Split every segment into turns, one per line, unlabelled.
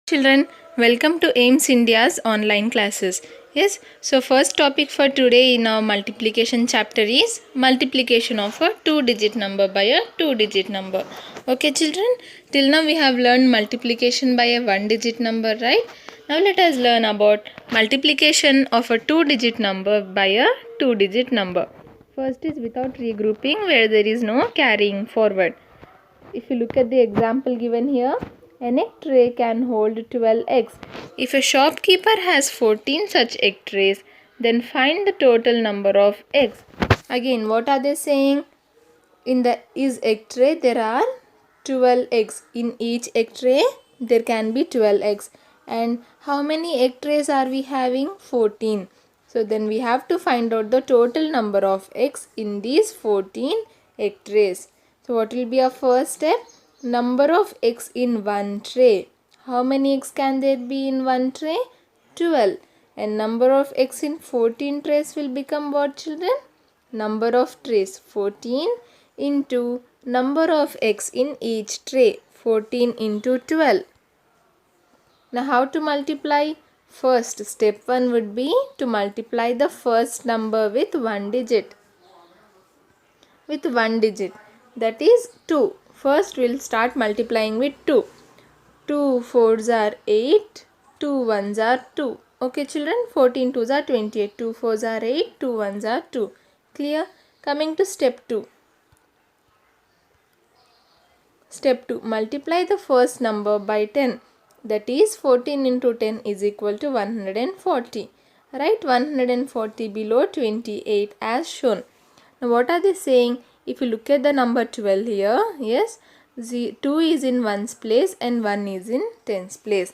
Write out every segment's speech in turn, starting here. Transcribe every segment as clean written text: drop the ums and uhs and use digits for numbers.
Children, welcome to AIMS India's online classes. Yes, so first topic for today in our multiplication chapter is multiplication of a two-digit number by a two-digit number. Okay children, till now we have learned multiplication by a one-digit number, right? Now let us learn about multiplication of a two-digit number by a two-digit number. First is without regrouping, where there is no carrying forward. If you look at the example given here, an egg tray can hold 12 eggs. If a shopkeeper has 14 such egg trays, then find the total number of eggs. Again, what are they saying? In the is egg tray, there are 12 eggs. In each egg tray, there can be 12 eggs. And how many egg trays are we having? 14. So then we have to find out the total number of eggs in these 14 egg trays. So what will be our first step? Number of eggs in one tray. How many eggs can there be in one tray? 12. And number of eggs in 14 trays will become what, children? Number of trays 14 into number of eggs in each tray, 14 into 12. Now how to multiply? First, step 1 would be to multiply the first number with one digit. With one digit, that is 2. First we'll start multiplying with 2. 2 fours are 8, 2 ones are 2. Okay children, 14 twos are 28, 2 fours are 8, 2 ones are 2. Clear? Coming to step 2. Step 2. Multiply the first number by 10. That is 14 into 10 is equal to 140. Write 140 below 28 as shown. Now what are they saying? If you look at the number 12 here, yes, 2 is in 1's place and 1 is in 10's place.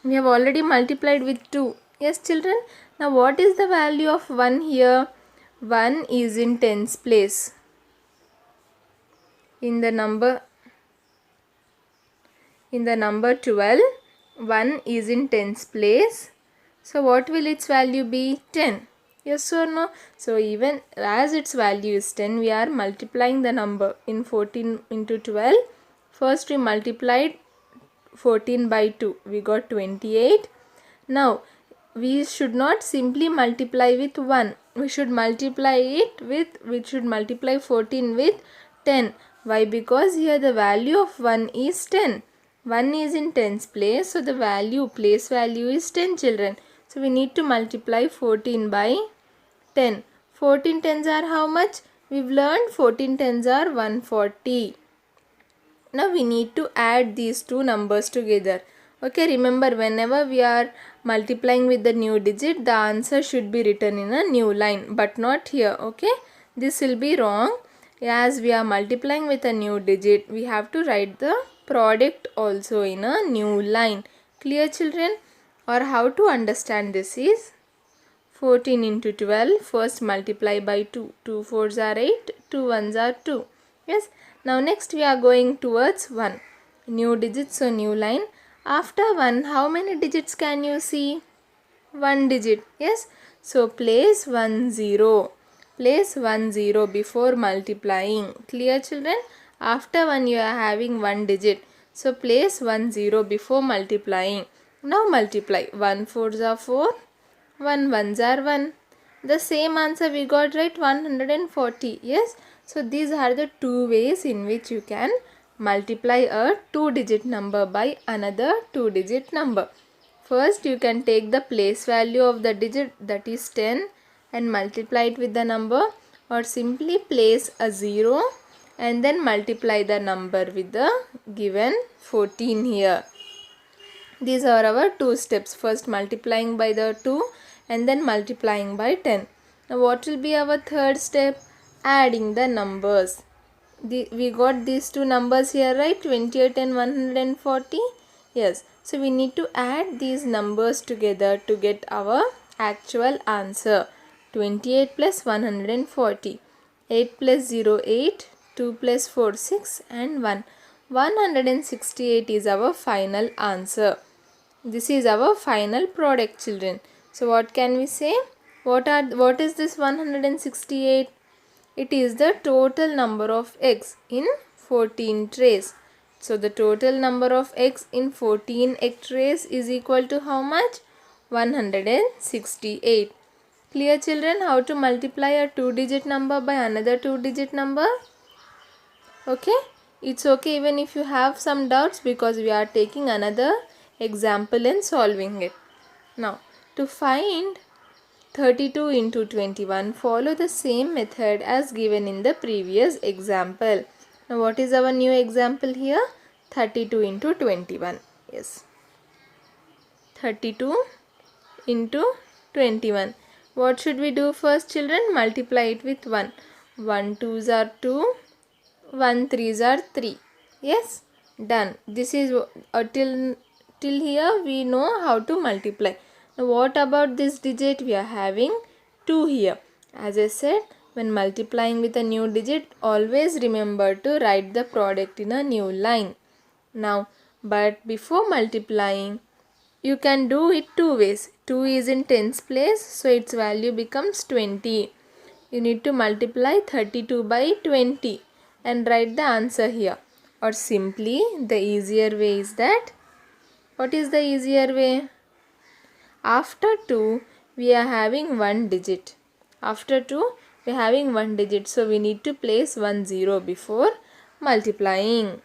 We have already multiplied with 2. Yes children. Now what is the value of 1 here? 1 is in 10's place. In the number 12, 1 is in 10's place. So what will its value be? 10. Yes or no? So even as its value is 10, we are multiplying the number in 14 into 12. First we multiplied 14 by 2. We got 28. Now we should not simply multiply with 1. We should multiply 14 with 10. Why? Because here the value of 1 is 10. 1 is in 10's place. So the place value is 10 children. So we need to multiply 14 by 10. 14 tens are how much? We've learned 14 tens are 140. Now we need to add these two numbers together. Okay, remember whenever we are multiplying with the new digit, the answer should be written in a new line, but not here. Okay, this will be wrong. As we are multiplying with a new digit, we have to write the product also in a new line. Clear children? Or how to understand this is 14 into 12, first multiply by 2. 2 fours are 8, 2 ones are 2. Yes. Now next we are going towards 1. New digits, so new line. After 1, how many digits can you see? 1 digit. Yes. So place 1 0. Place 1 0 before multiplying. Clear children? After 1 you are having 1 digit. So place 1 0 before multiplying. Now multiply. 1 fours are 4. 1 ones are 1. The same answer we got, right? 140. Yes. So these are the two ways in which you can multiply a two-digit number by another two-digit number. First you can take the place value of the digit, that is 10, and multiply it with the number, or simply place a 0 and then multiply the number with the given 14 here. These are our two steps. First multiplying by the 2 and then multiplying by 10. Now what will be our third step? Adding the numbers. We got these two numbers here, right? 28 and 140. Yes. So we need to add these numbers together to get our actual answer. 28 plus 140. 8 plus 0, 8. 2 plus 4, 6 and 1. 168 is our final answer. This is our final product children. So what can we say? What is this 168? It is the total number of eggs in 14 trays. So the total number of eggs in 14 egg trays is equal to how much? 168. Clear children how to multiply a 2-digit number by another 2-digit number? Okay, it's okay even if you have some doubts because we are taking another example and solving it. Now, to find 32 into 21, follow the same method as given in the previous example. Now, what is our new example here? 32 into 21. Yes. 32 into 21. What should we do first, children? Multiply it with 1. 1 2s are 2. 1 3s are 3. Yes, done. This is till here we know how to multiply. Now what about this digit? We are having 2 here. As I said, when multiplying with a new digit, always remember to write the product in a new line. Now, but before multiplying, you can do it two ways. 2 is in tens place, so its value becomes 20. You need to multiply 32 by 20 and write the answer here. Or simply, the easier way is that, what is the easier way? After 2, we are having one digit. After 2, we are having one digit. So, we need to place 1 0 before multiplying.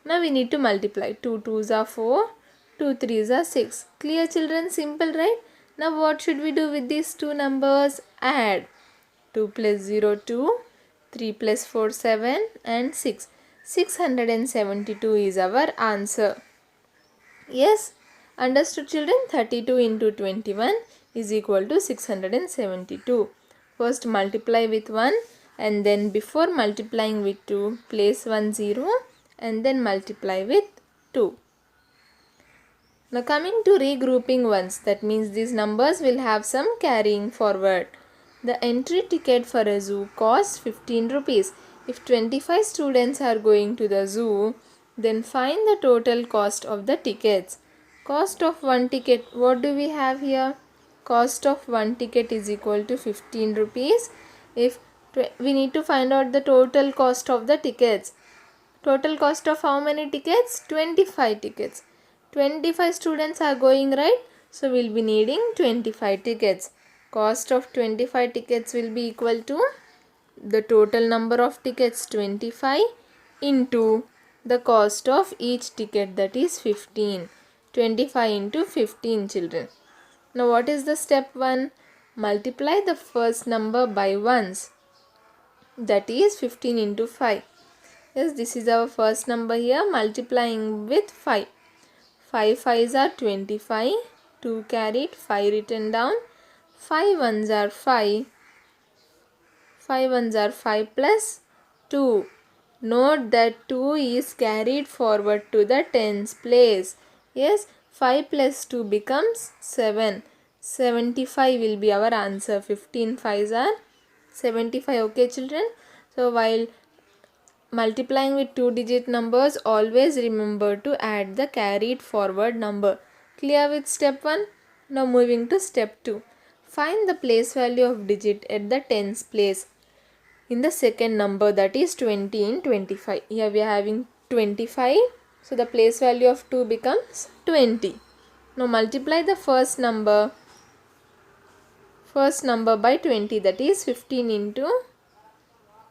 Now, we need to multiply. 2 2s are 4, 2 3s are 6. Clear children? Simple, right? Now, what should we do with these two numbers? Add. 2 plus 0 2, 3 plus 4 7 and 6. 672 is our answer. Yes, understood children? 32 into 21 is equal to 672. First multiply with 1 and then before multiplying with 2, place 1 0 and then multiply with 2. Now coming to regrouping ones, that means these numbers will have some carrying forward. The entry ticket for a zoo costs 15 rupees. If 25 students are going to the zoo, then find the total cost of the tickets. Cost of one ticket, what do we have here? Cost of one ticket is equal to 15 rupees. If we need to find out the total cost of the tickets. Total cost of how many tickets? 25 tickets. 25 students are going, right? So we'll be needing 25 tickets. Cost of 25 tickets will be equal to the total number of tickets 25 into the cost of each ticket, that is 15. 25 into 15 children. Now what is the step 1? Multiply the first number by ones, that is 15 into 5. Yes, this is our first number here, multiplying with 5. 5 5s are 25, 2 carried, 5 written down, 5 1s are 5, 5 1s are 5 plus 2. Note that 2 is carried forward to the tens place. Yes, 5 plus 2 becomes 7. 75 will be our answer. 15 5s are 75. Okay children. So while multiplying with 2-digit numbers, always remember to add the carried forward number. Clear with step 1? Now moving to step 2. Find the place value of digit at the tens place in the second number, that is 20 in 25. Here we are having 25. So the place value of 2 becomes 20. Now multiply the first number by 20, that is 15 into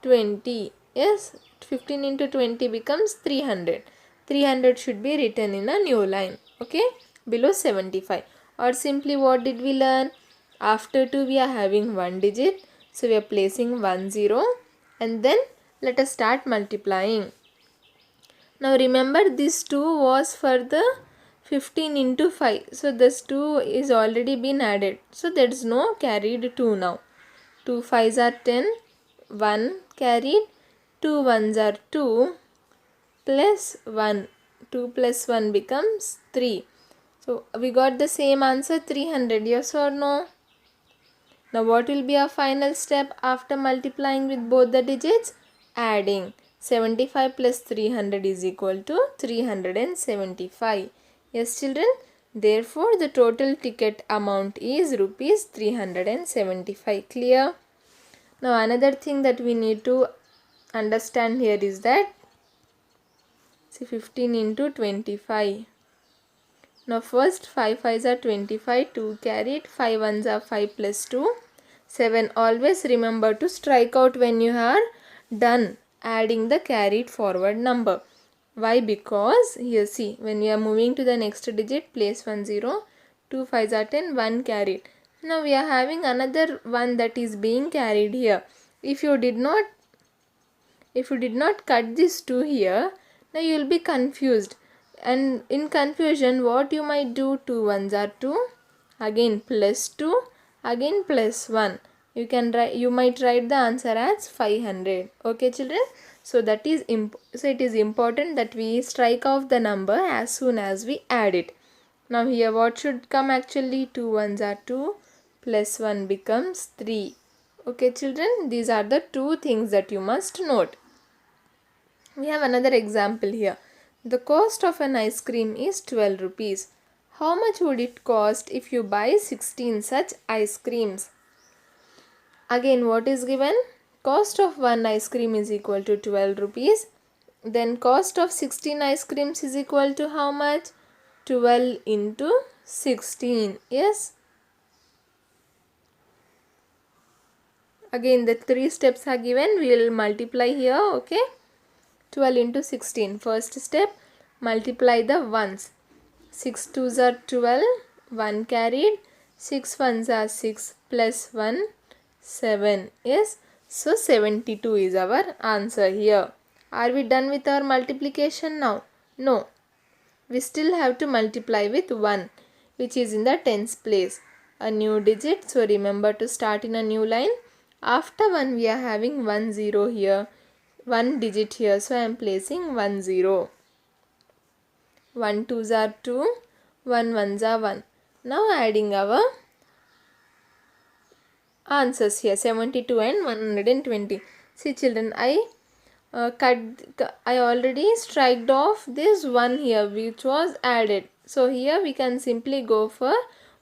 20. Yes, 15 into 20 becomes 300. 300 should be written in a new line, okay, below 75. Or simply what did we learn? After 2 we are having one digit, so we are placing 1 0 and then let us start multiplying. Now remember, this 2 was for the 15 into 5, so this 2 is already been added, so there is no carried 2 now. 2 5s are 10, 1 carried, 2 1s are 2 plus 1. 2 plus 1 becomes 3. So we got the same answer, 300. Yes or no? Now what will be our final step after multiplying with both the digits? Adding. 75 plus 300 is equal to 375. Yes children? Therefore the total ticket amount is rupees 375. Clear? Now another thing that we need to understand here is that See, 15 into 25. Now first 5 5s are 25, 2 carried, 5 1s are 5 plus 2, 7. Always remember to strike out when you are done adding the carried forward number. Why? Because here see, when you are moving to the next digit, place 1 0, 2 5s are 10, 1 carried. Now we are having another one that is being carried here. If you did not cut this 2 here, now you will be confused. And in confusion, what you might do, 2 1s are 2, again plus 2, again plus 1. You might write the answer as 500. Okay children? So that is so it is important that we strike off the number as soon as we add it. Now here what should come actually? 2 1s are 2, plus 1 becomes 3. Okay children, these are the two things that you must note. We have another example here. The cost of an ice cream is 12 rupees. How much would it cost if you buy 16 such ice creams? Again, what is given? Cost of one ice cream is equal to 12 rupees. Then cost of 16 ice creams is equal to how much? 12 into 16. Yes. Again, the three steps are given. We will multiply here. Okay. 12 into 16. First step, multiply the ones. 6 2s are 12, 1 carried, 6 1s are 6 plus 1, 7. Yes, so 72 is our answer here. Are we done with our multiplication now? No. We still have to multiply with 1, which is in the tens place. A new digit, so remember to start in a new line. After 1 we are having 1 0 here. 1 digit here, so I am placing 1 0. 1 2s are 2, 1 1s are 1. Now adding our answers here, 72 and 120. See children, I already striked off this 1 here which was added. So here we can simply go for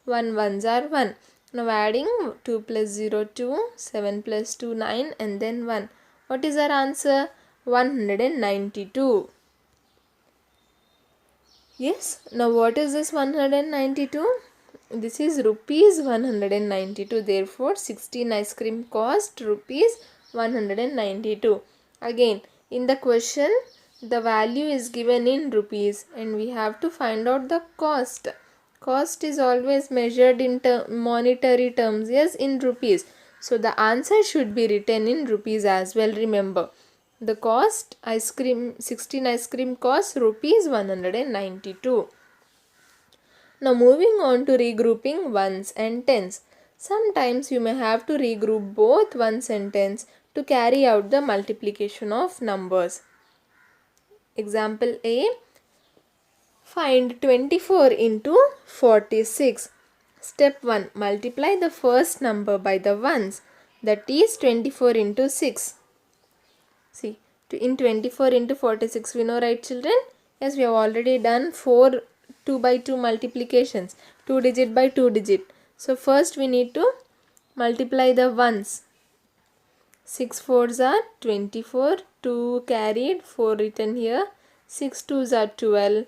1 1s are 1. Now adding 2 plus 0 2, 7 plus 2 9 and then 1. What is our answer? 192. Yes. Now what is this 192? This is rupees 192. Therefore 16 ice cream cost rupees 192. Again, in the question the value is given in rupees and we have to find out the cost. Cost is always measured in monetary terms. Yes, in rupees. So the answer should be written in rupees as well. Remember, the cost 16 ice cream costs rupees 192. Now moving on to regrouping ones and tens. Sometimes you may have to regroup both ones and tens to carry out the multiplication of numbers. Example A. Find 24 into 46. Step 1. Multiply the first number by the ones, that is 24 into 6. See, in 24 into 46 we know, right children? Yes, we have already done 4 2 by 2 multiplications, 2 digit by 2 digit. So first we need to multiply the ones. 6 4s are 24, 2 carried, 4 written here, 6 2s are 12,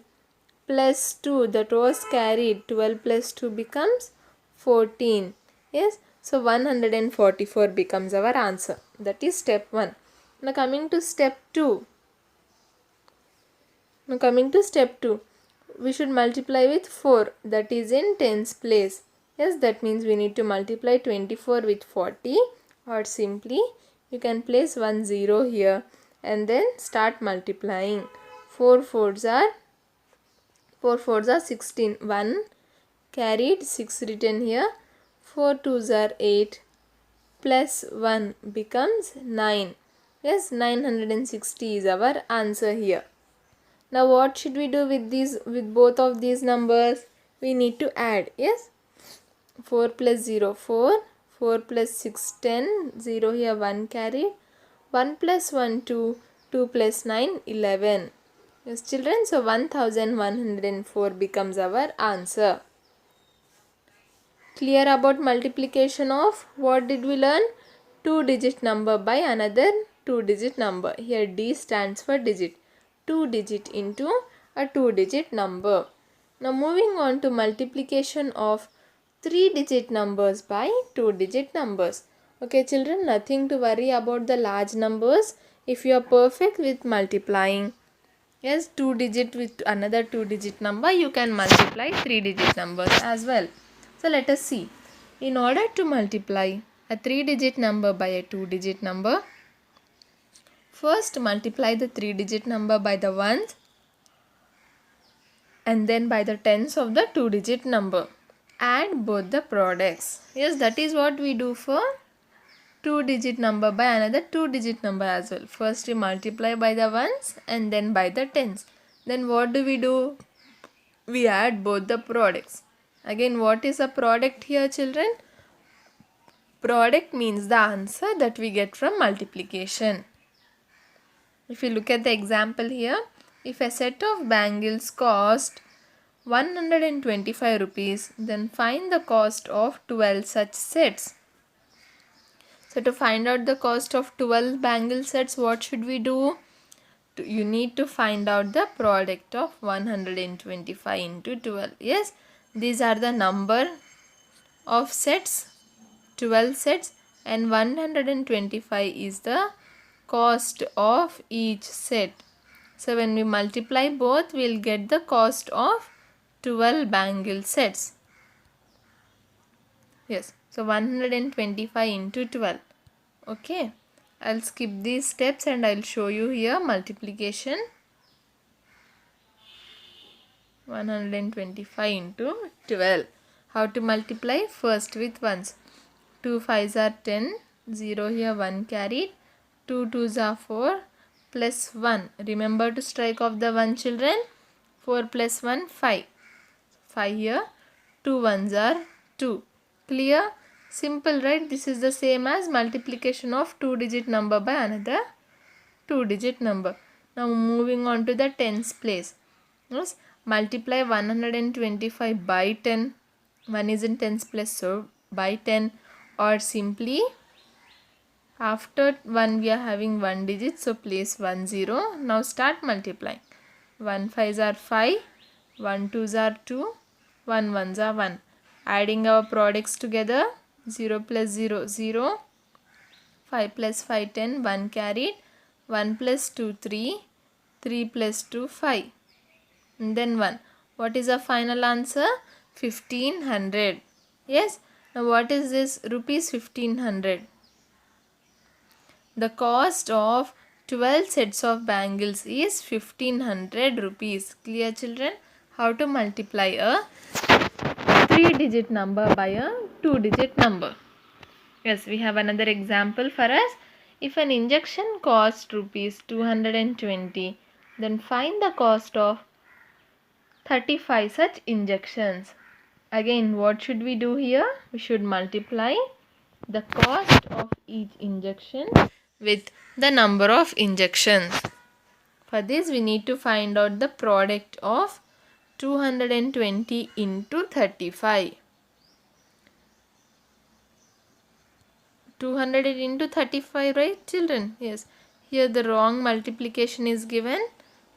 plus 2 that was carried, 12 plus 2 becomes 14. Yes, so 144 becomes our answer. That is step 1. Now coming to step 2. We should multiply with 4, that is in tens place. Yes, that means we need to multiply 24 with 40, or simply you can place 1 0 here and then start multiplying. 4 4s are 16, 1 carried, 6 written here, 4 2s are 8, plus 1 becomes 9. Yes, 960 is our answer here. Now what should we do with both of these numbers? We need to add. Yes, 4 plus 0 4, 4 plus 6 10, 0 here 1 carried, 1 plus 1 2, 2 plus 9 11. Yes children, so 1104 becomes our answer. Clear about multiplication of, what did we learn? 2 digit number by another 2 digit number. Here D stands for digit. 2-digit into a 2-digit number. Now moving on to multiplication of 3-digit numbers by 2-digit numbers. Okay children, nothing to worry about the large numbers if you are perfect with multiplying. Yes, 2-digit with another 2-digit number, you can multiply 3-digit numbers as well. So let us see. In order to multiply a 3-digit number by a 2-digit number, first multiply the 3-digit number by the ones and then by the tens of the 2-digit number. Add both the products. Yes, that is what we do for 2-digit number by another 2-digit number as well. First we multiply by the ones and then by the tens. Then what do? We add both the products. Again, what is a product here children? Product means the answer that we get from multiplication. If you look at the example here, if a set of bangles cost 125 rupees, then find the cost of 12 such sets. So to find out the cost of 12 bangle sets, what should we do? You need to find out the product of 125 into 12. Yes, these are the number of sets, 12 sets, and 125 is the cost of each set. So when we multiply both, we will get the cost of 12 bangle sets. Yes, so 125 into 12. Okay, I'll skip these steps and I'll show you here multiplication. 125 into 12. How to multiply? First with ones. 2 5s are 10, 0 here 1 carried, 2 2s are 4 plus 1. Remember to strike off the 1 children. 4 plus 1 5. 5 here, 2 1s are 2. Clear? Simple, right? This is the same as multiplication of 2-digit number by another 2-digit number. Now moving on to the tens place. Yes, multiply 125 by 10. 1 is in tens place, so by 10, or simply after 1 we are having 1 digit, so place 1 0. Now start multiplying. 1 5s are 5, 1 2s are 2, 1 1s are 1. Adding our products together, 0 plus 0 0, 5 plus 5 10, 1 carried, 1 plus 2 3, 3 plus 2 5, and then 1. What is our final answer? 1500. Yes. Now what is this? Rupees 1500. The cost of 12 sets of bangles is 1500 rupees. Clear children? How to multiply a 3-digit number by a 2-digit number. Yes, we have another example for us. If an injection costs rupees 220, then find the cost of 35 such injections. Again, what should we do here? We should multiply the cost of each injection with the number of injections. For this, we need to find out the product of 220 into 35. 200 into 35, right children? Yes. Here the wrong multiplication is given.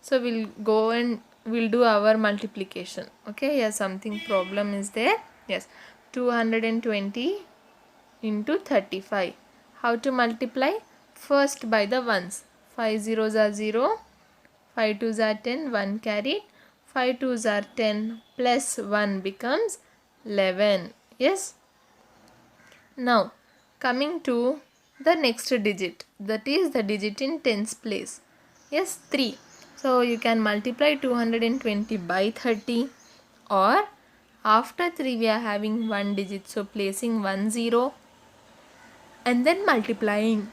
So we'll go and we'll do our multiplication. Okay, here something problem is there. Yes. 220 into 35. How to multiply? First by the ones. 5 zeros are 0. 5 twos are 10. 1 carried. 5 twos are 10 plus 1 becomes 11. Yes. Now coming to the next digit, that is the digit in tens place. Yes, 3. So you can multiply 220 by 30, or after 3 we are having 1 digit, so placing 1 0 and then multiplying.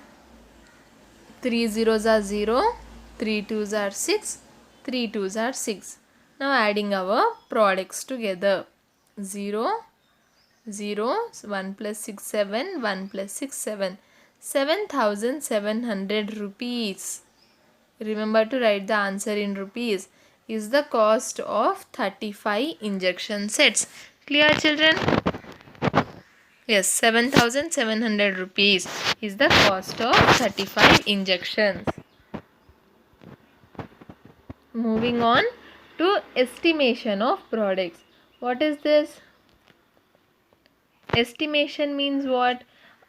3 zeros are 0, 3 twos are 6, 3 twos are 6. Now adding our products together. 0, 0, 1 plus 6 7, 1 plus 6 7. 7,700 rupees. Remember to write the answer in rupees. Is the cost of 35 injection sets. Clear children? Yes, 7,700 rupees is the cost of 35 injections. Moving on to estimation of products. What is this? Estimation means what?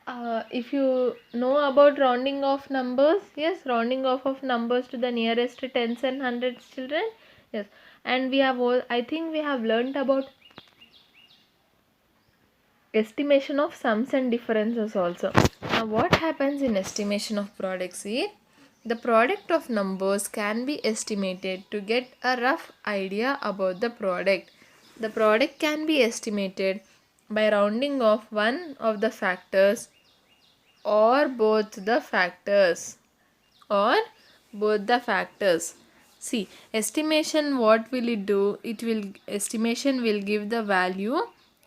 If you know about rounding off numbers, yes, rounding off of numbers to the nearest tens and hundreds, children, yes. And we have all, I think we have learnt about estimation of sums and differences also. Now what happens in estimation of products is the product of numbers can be estimated to get a rough idea about the product. The product can be estimated by rounding off one of the factors or both the factors or both the factors. See, estimation, what will it do? Estimation will give the value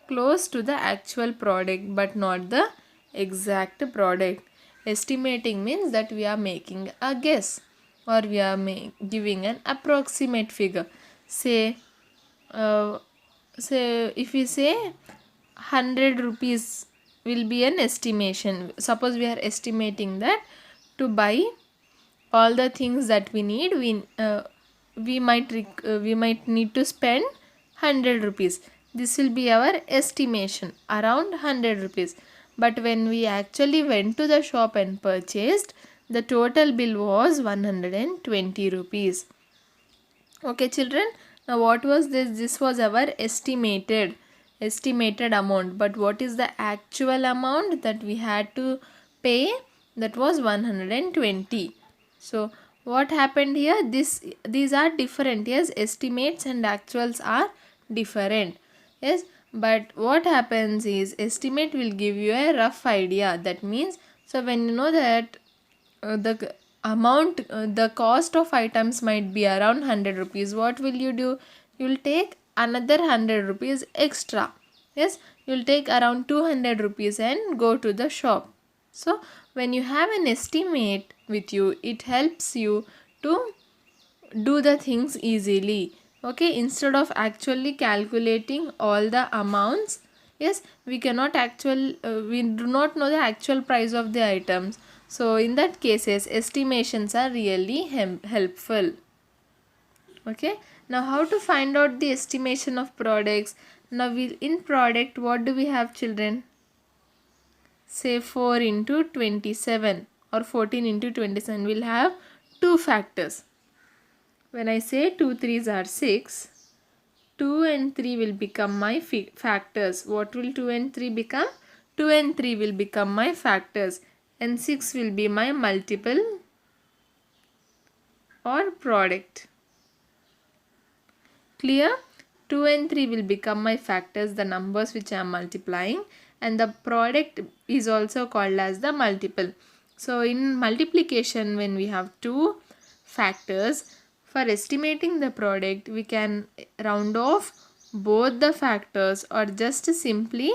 close to the actual product but not the exact product. Estimating means that we are making a guess or we are giving an approximate figure. Say if we say 100 rupees will be an estimation. Suppose we are estimating that to buy all the things that we need, we might need to spend 100 rupees. This will be our estimation, around 100 rupees. But when we actually went to the shop and purchased, the total bill was 120 rupees. Okay children, now what was this? This was our estimated amount, but what is the actual amount that we had to pay? That was 120. So what happened here? These are different. Yes, estimates and actuals are different. Yes, but what happens is estimate will give you a rough idea. That means, so when you know that the amount, the cost of items might be around 100 rupees, what will you do? You will take another 100 rupees extra. Yes, you will take around 200 rupees and go to the shop. So when you have an estimate with you, it helps you to do the things easily. Okay, instead of actually calculating all the amounts, yes, we do not know the actual price of the items. So in that cases, estimations are really helpful. Okay, now how to find out the estimation of products? Now in product, what do we have children? Say 4 into 27 or 14 into 27, we'll have two factors. When I say 2 3s are 6, 2 and 3 will become my factors. What will 2 and 3 become? 2 and 3 will become my factors and 6 will be my multiple or product. Clear? 2 and 3 will become my factors, the numbers which I am multiplying, and the product is also called as the multiple. So in multiplication, when we have two factors, for estimating the product, we can round off both the factors or just simply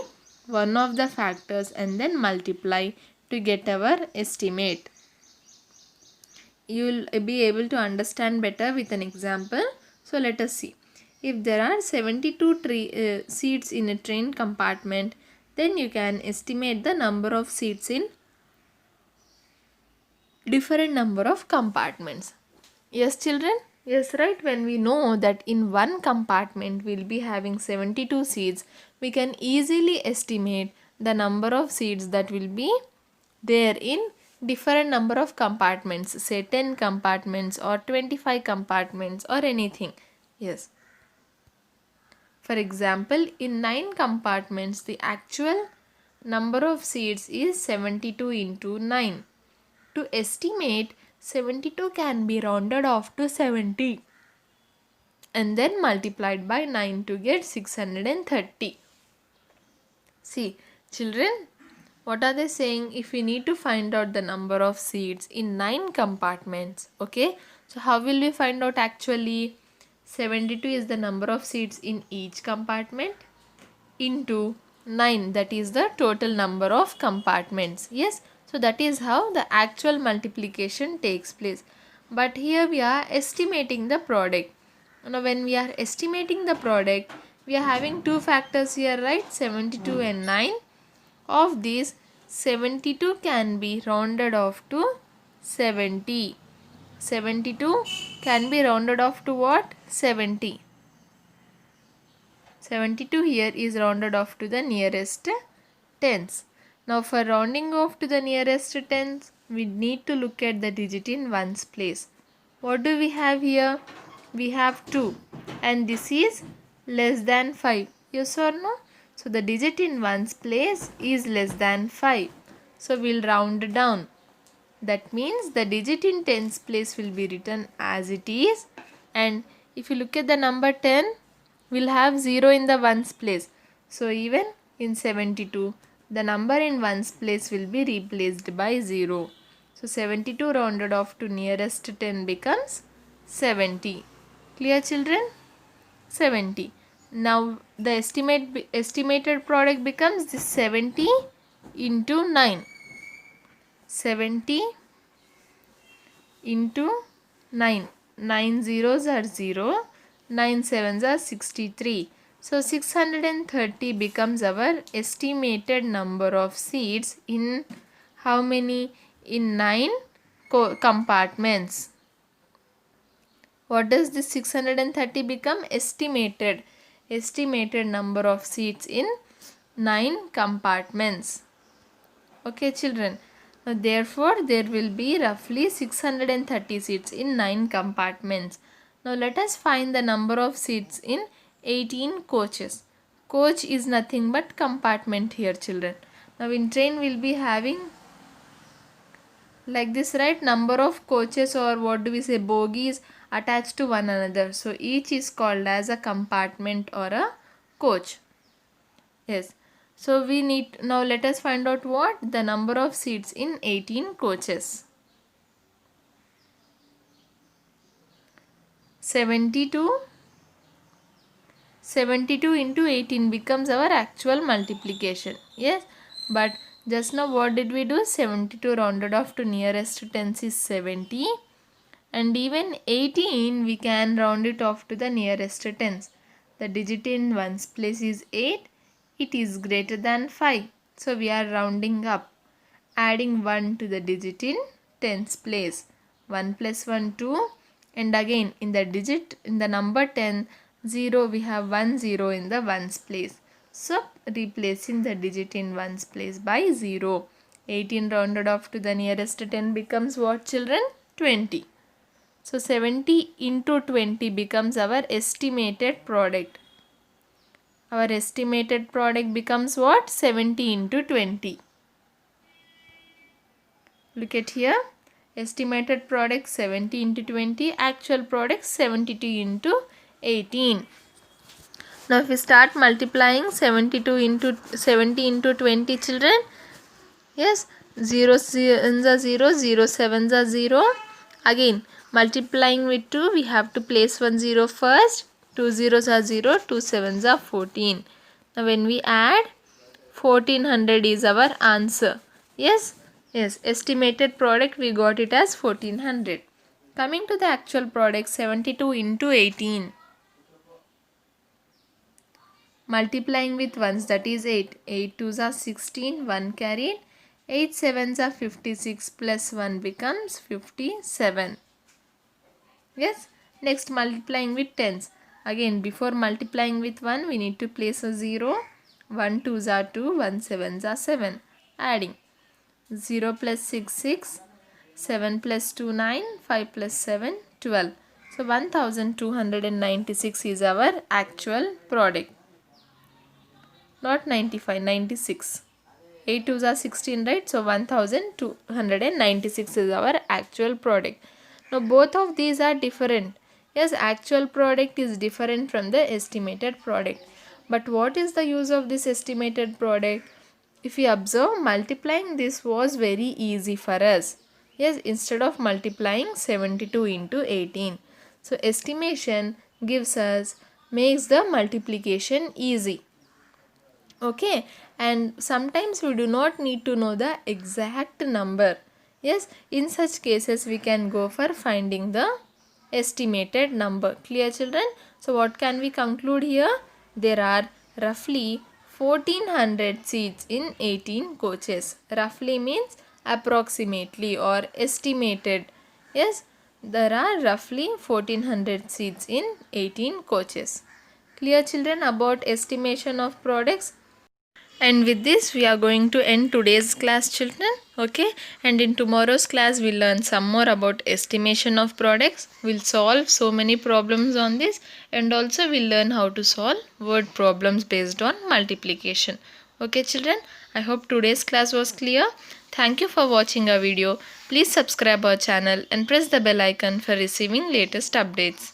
one of the factors and then multiply to get our estimate. You will be able to understand better with an example. So let us see. If there are 72 seats in a train compartment, then you can estimate the number of seats in different number of compartments. Yes children? Yes, right. When we know that in one compartment we'll be having 72 seats, we can easily estimate the number of seats that will be there in different number of compartments, say 10 compartments or 25 compartments or anything. Yes. For example, in 9 compartments, the actual number of seats is 72 into 9. To estimate, 72 can be rounded off to 70 and then multiplied by 9 to get 630. See, children, what are they saying? If we need to find out the number of seats in 9 compartments, okay? So how will we find out actually? 72 is the number of seats in each compartment into 9, that is the total number of compartments. Yes, so that is how the actual multiplication takes place. But here we are estimating the product. Now when we are estimating the product, we are having two factors here, right? 72 and 9. Of these, 72 can be rounded off to 70. 72 can be rounded off to what? 70. 72 here is rounded off to the nearest tens. Now for rounding off to the nearest tens, we need to look at the digit in ones place. What do we have here? We have 2 and this is less than 5. Yes or no? So the digit in ones place is less than 5. So we'll round down. That means the digit in tens place will be written as it is, and if you look at the number 10, we'll have 0 in the ones place. So even in 72, the number in ones place will be replaced by 0. So 72 rounded off to nearest 10 becomes 70. Clear children? 70. Now the estimated product becomes this 70 into 9. 70 into 9. 9 zeros are 0. 9 sevens are 63. So 630 becomes our estimated number of seats in how many? In 9 compartments. What does this 630 become? Estimated number of seats in 9 compartments. Okay children. Now, therefore, there will be roughly 630 seats in 9 compartments. Now, let us find the number of seats in 18 coaches. Coach is nothing but compartment here children. Now, in train we will be having like this, right? Number of coaches, or what do we say, bogies attached to one another. So, each is called as a compartment or a coach. Yes. So we need, now let us find out what? The number of seats in 18 coaches. 72 into 18 becomes our actual multiplication. Yes. But just now what did we do? 72 rounded off to nearest tens is 70. And even 18 we can round it off to the nearest tens. The digit in ones place is 8. It is greater than 5. So we are rounding up, adding 1 to the digit in tens place. 1 plus 1, 2. And again in the digit, in the number 10, 0, we have 1 0 in the ones place. So replacing the digit in ones place by 0. 18 rounded off to the nearest 10 becomes what children? 20. So 70 into 20 becomes our estimated product. Our estimated product becomes what? 70 into 20. Look at here. Estimated product 70 into 20. Actual product 72 into 18. Now if we start multiplying 70 into 20 children. Yes. 0 sevens are 0. 0 sevens are 0. Again multiplying with 2. We have to place 1 0 first. 2 zeros are 0, 2 sevens are 14. Now when we add, 1400 is our answer. Yes, yes, estimated product we got it as 1400. Coming to the actual product, 72 into 18. Multiplying with ones, that is 8. 8 twos are 16, 1 carried. 8 sevens are 56 plus 1 becomes 57. Yes, next multiplying with tens. Again, before multiplying with 1, we need to place a 0. 1 2s are 2, 1 7s are 7. Adding 0 plus 6, 6. 7 plus 2, 9. 5 plus 7, 12. So, 1296 is our actual product. Not 95, 96. 8 2s are 16, right? So, 1296 is our actual product. Now, both of these are different. Yes, actual product is different from the estimated product. But what is the use of this estimated product? If you observe, multiplying this was very easy for us. Yes, instead of multiplying 72 into 18. So, estimation makes the multiplication easy. Okay, and sometimes we do not need to know the exact number. Yes, in such cases we can go for finding the estimated number. Clear children? So what can we conclude here? There are roughly 1400 seats in 18 coaches. Roughly means approximately or estimated. Yes, There are roughly 1400 seats in 18 coaches. Clear children about estimation of products? And with this we are going to end today's class, children. Okay, and in tomorrow's class we'll learn some more about estimation of products. We'll solve so many problems on this, and also we'll learn how to solve word problems based on multiplication. Okay children, I hope today's class was clear. Thank you for watching our video. Please subscribe our channel and press the bell icon for receiving latest updates.